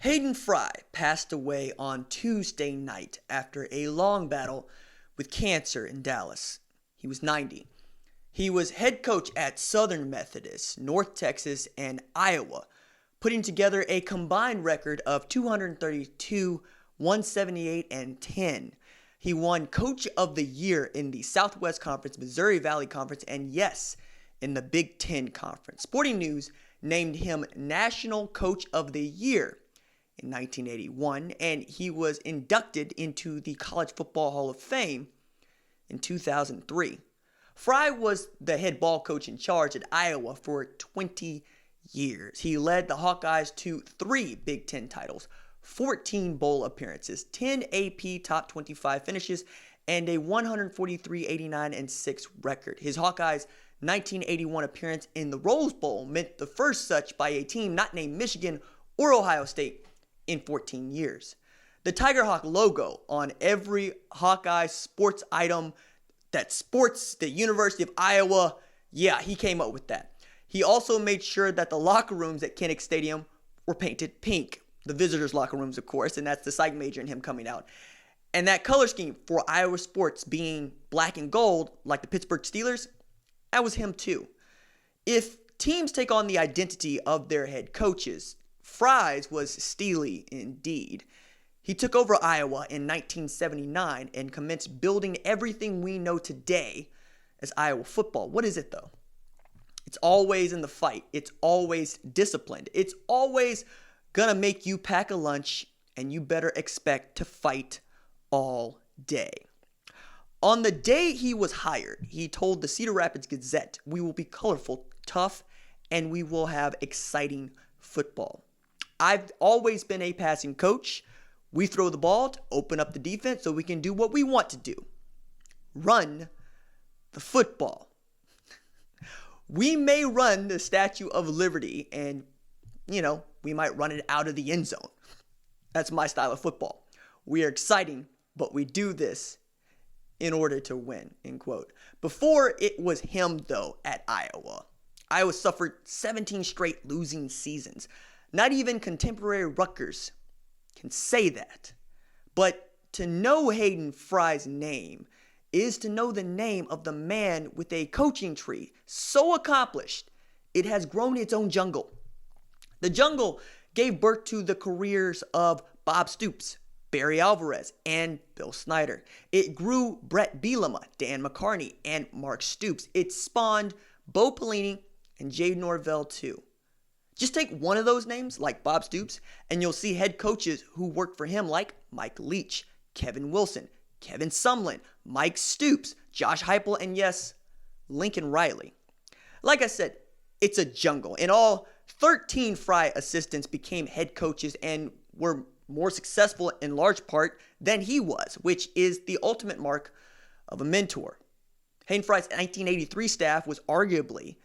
Hayden Fry passed away on Tuesday night after a long battle with cancer in Dallas. He was 90. He was head coach at Southern Methodist, North Texas, and Iowa, putting together a combined record of 232, 178, and 10. He won Coach of the Year in the Southwest Conference, Missouri Valley Conference, and yes, in the Big Ten Conference. Sporting News named him National Coach of the Year in 1981, and he was inducted into the College Football Hall of Fame in 2003. Fry was the head ball coach in charge at Iowa for 20 years. He led the Hawkeyes to 3 Big Ten titles, 14 bowl appearances, 10 AP top 25 finishes, and a 143-89-6 record. His Hawkeyes' 1981 appearance in the Rose Bowl meant the first such by a team not named Michigan or Ohio State in 14 years. The Tigerhawk logo on every Hawkeye sports item that sports the University of Iowa, yeah, he came up with that. He also made sure that the locker rooms at Kinnick Stadium were painted pink. The visitors' locker rooms, of course, and that's the psych major in him coming out. And that color scheme for Iowa sports being black and gold, like the Pittsburgh Steelers, that was him too. If teams take on the identity of their head coaches, Fry's was steely indeed. He took over Iowa in 1979 and commenced building everything we know today as Iowa football. What is it though? It's always in the fight. It's always disciplined. It's always gonna make you pack a lunch, and you better expect to fight all day. On the day he was hired, he told the Cedar Rapids Gazette, "We will be colorful, tough, and we will have exciting football. I've always been a passing coach. We throw the ball to open up the defense so we can do what we want to do. Run the football. We may run the Statue of Liberty and, we might run it out of the end zone. That's my style of football. We are exciting, but we do this in order to win," end quote. Before it was him, though, at Iowa. Iowa suffered 17 straight losing seasons. Not even contemporary Rutgers can say that. But to know Hayden Fry's name is to know the name of the man with a coaching tree so accomplished it has grown its own jungle. The jungle gave birth to the careers of Bob Stoops, Barry Alvarez, and Bill Snyder. It grew Brett Bielema, Dan McCarney, and Mark Stoops. It spawned Bo Pelini and Jay Norvell too. Just take one of those names, like Bob Stoops, and you'll see head coaches who worked for him like Mike Leach, Kevin Wilson, Kevin Sumlin, Mike Stoops, Josh Heupel, and yes, Lincoln Riley. Like I said, it's a jungle. In all, 13 Fry assistants became head coaches and were more successful in large part than he was, which is the ultimate mark of a mentor. Hayden Fry's 1983 staff was arguably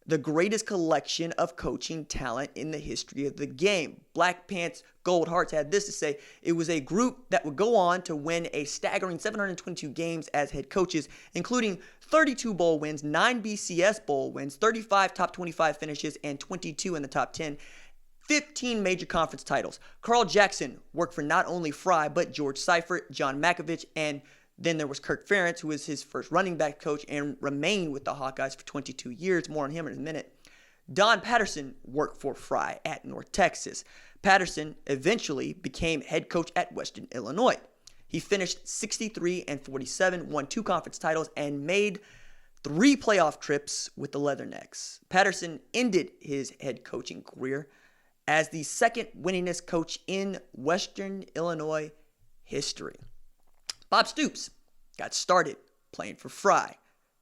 the greatest collection of coaching talent in the history of the game. Black Pants Gold Hearts had this to say: "It was a group that would go on to win a staggering 722 games as head coaches, including 32 bowl wins, 9 BCS bowl wins, 35 top 25 finishes, and 22 in the top 10, 15 major conference titles." Carl Jackson worked for not only Fry, but George Seifert, John Malkovich, and then there was Kirk Ferentz, who was his first running back coach and remained with the Hawkeyes for 22 years. More on him in a minute. Don Patterson worked for Fry at North Texas. Patterson eventually became head coach at Western Illinois. He finished 63-47, won 2 conference titles, and made 3 playoff trips with the Leathernecks. Patterson ended his head coaching career as the second winningest coach in Western Illinois history. Bob Stoops got started playing for Fry.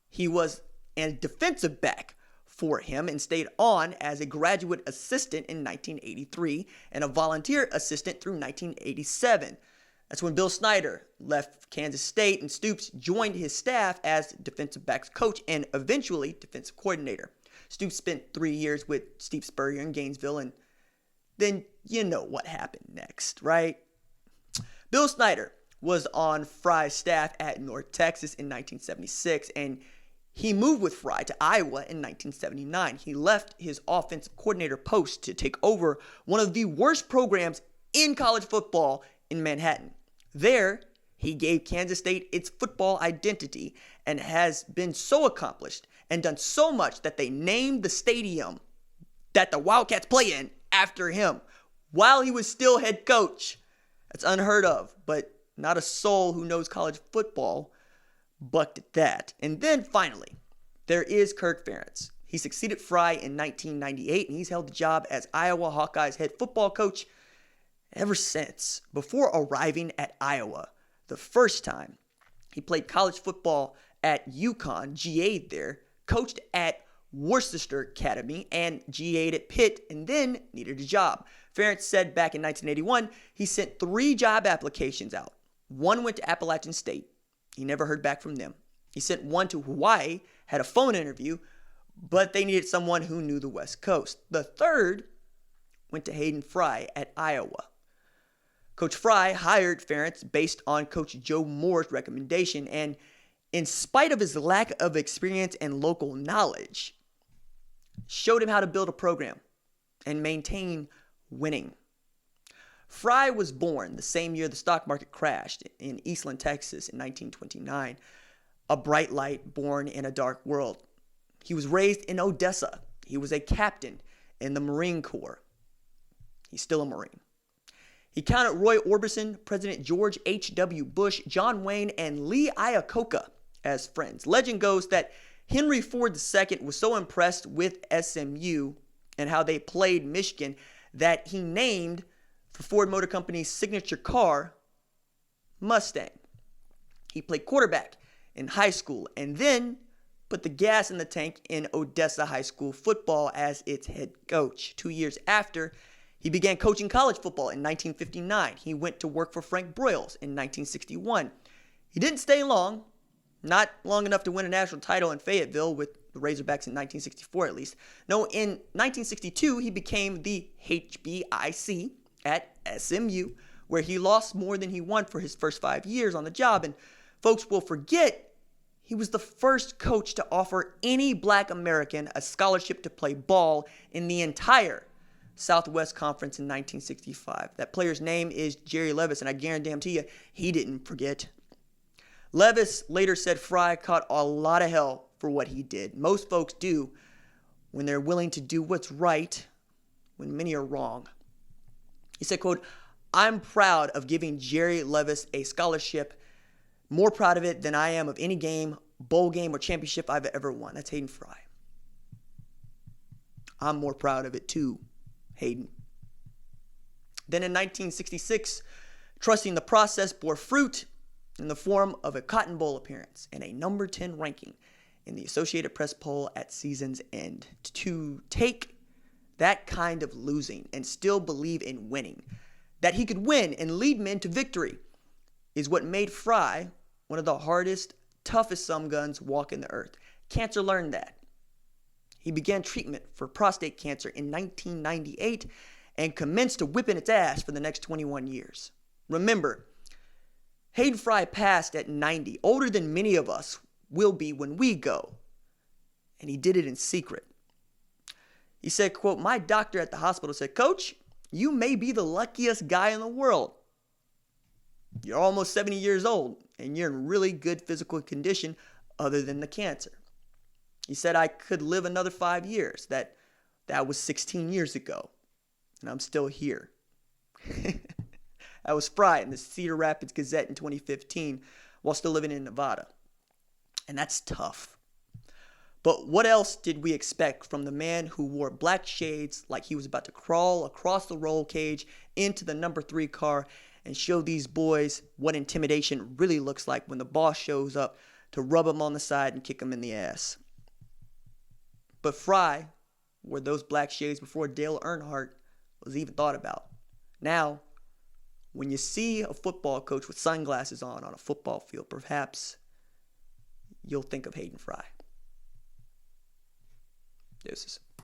He was a defensive back for him and stayed on as a graduate assistant in 1983 and a volunteer assistant through 1987. That's when Bill Snyder left Kansas State and Stoops joined his staff as defensive backs coach and eventually defensive coordinator. Stoops spent 3 years with Steve Spurrier in Gainesville, and then you know what happened next, right? Bill Snyder was on Fry's staff at North Texas in 1976, and he moved with Fry to Iowa in 1979. He left his offensive coordinator post to take over one of the worst programs in college football in Manhattan. There, he gave Kansas State its football identity and has been so accomplished and done so much that they named the stadium that the Wildcats play in after him while he was still head coach. That's unheard of, but not a soul who knows college football bucked at that. And then finally, there is Kirk Ferentz. He succeeded Fry in 1998, and he's held the job as Iowa Hawkeyes head football coach ever since. Before arriving at Iowa the first time, he played college football at UConn, GA'd there, coached at Worcester Academy, and GA'd at Pitt, and then needed a job. Ferentz said back in 1981, he sent 3 job applications out. 1 went to Appalachian State. He never heard back from them. He sent 1 to Hawaii, had a phone interview, but they needed someone who knew the West Coast. The 3rd went to Hayden Fry at Iowa. Coach Fry hired Ferentz based on Coach Joe Moore's recommendation, and in spite of his lack of experience and local knowledge, showed him how to build a program and maintain winning. Fry was born the same year the stock market crashed in Eastland, Texas in 1929, a bright light born in a dark world. He was raised in Odessa. He was a captain in the Marine Corps. He's still a Marine. He counted Roy Orbison, President George H.W. Bush, John Wayne, and Lee Iacocca as friends. Legend goes that Henry Ford II was so impressed with SMU and how they played Michigan that he named the Ford Motor Company's signature car Mustang. He played quarterback in high school and then put the gas in the tank in Odessa High School football as its head coach. 2 years after, he began coaching college football in 1959. He went to work for Frank Broyles in 1961. He didn't stay long, not long enough to win a national title in Fayetteville with the Razorbacks in 1964 at least. No, in 1962, he became the HBIC at SMU, where he lost more than he won for his first 5 years on the job. And folks will forget he was the first coach to offer any black American a scholarship to play ball in the entire Southwest Conference in 1965. That player's name is Jerry Levis, and I guarantee you, he didn't forget. Levis later said Fry caught a lot of hell for what he did. Most folks do when they're willing to do what's right when many are wrong. He said, quote, "I'm proud of giving Jerry Levis a scholarship, more proud of it than I am of any game, bowl game, or championship I've ever won." That's Hayden Fry. I'm more proud of it too, Hayden. Then in 1966, trusting the process bore fruit in the form of a Cotton Bowl appearance and a number 10 ranking in the Associated Press poll at season's end. To take that kind of losing and still believe in winning, that he could win and lead men to victory, is what made Fry one of the hardest, toughest some guns walking the earth. Cancer learned that. He began treatment for prostate cancer in 1998 and commenced to whipping its ass for the next 21 years. Remember, Hayden Fry passed at 90, older than many of us will be when we go. And he did it in secret. He said, quote, "My doctor at the hospital said, 'Coach, you may be the luckiest guy in the world. You're almost 70 years old, and you're in really good physical condition other than the cancer.' He said I could live another 5 years. That was 16 years ago, and I'm still here." That was Fry in the Cedar Rapids Gazette in 2015 while still living in Nevada. And that's tough. But what else did we expect from the man who wore black shades like he was about to crawl across the roll cage into the number 3 car and show these boys what intimidation really looks like when the boss shows up to rub them on the side and kick them in the ass? But Fry wore those black shades before Dale Earnhardt was even thought about. Now, when you see a football coach with sunglasses on a football field, perhaps you'll think of Hayden Fry. Deuces.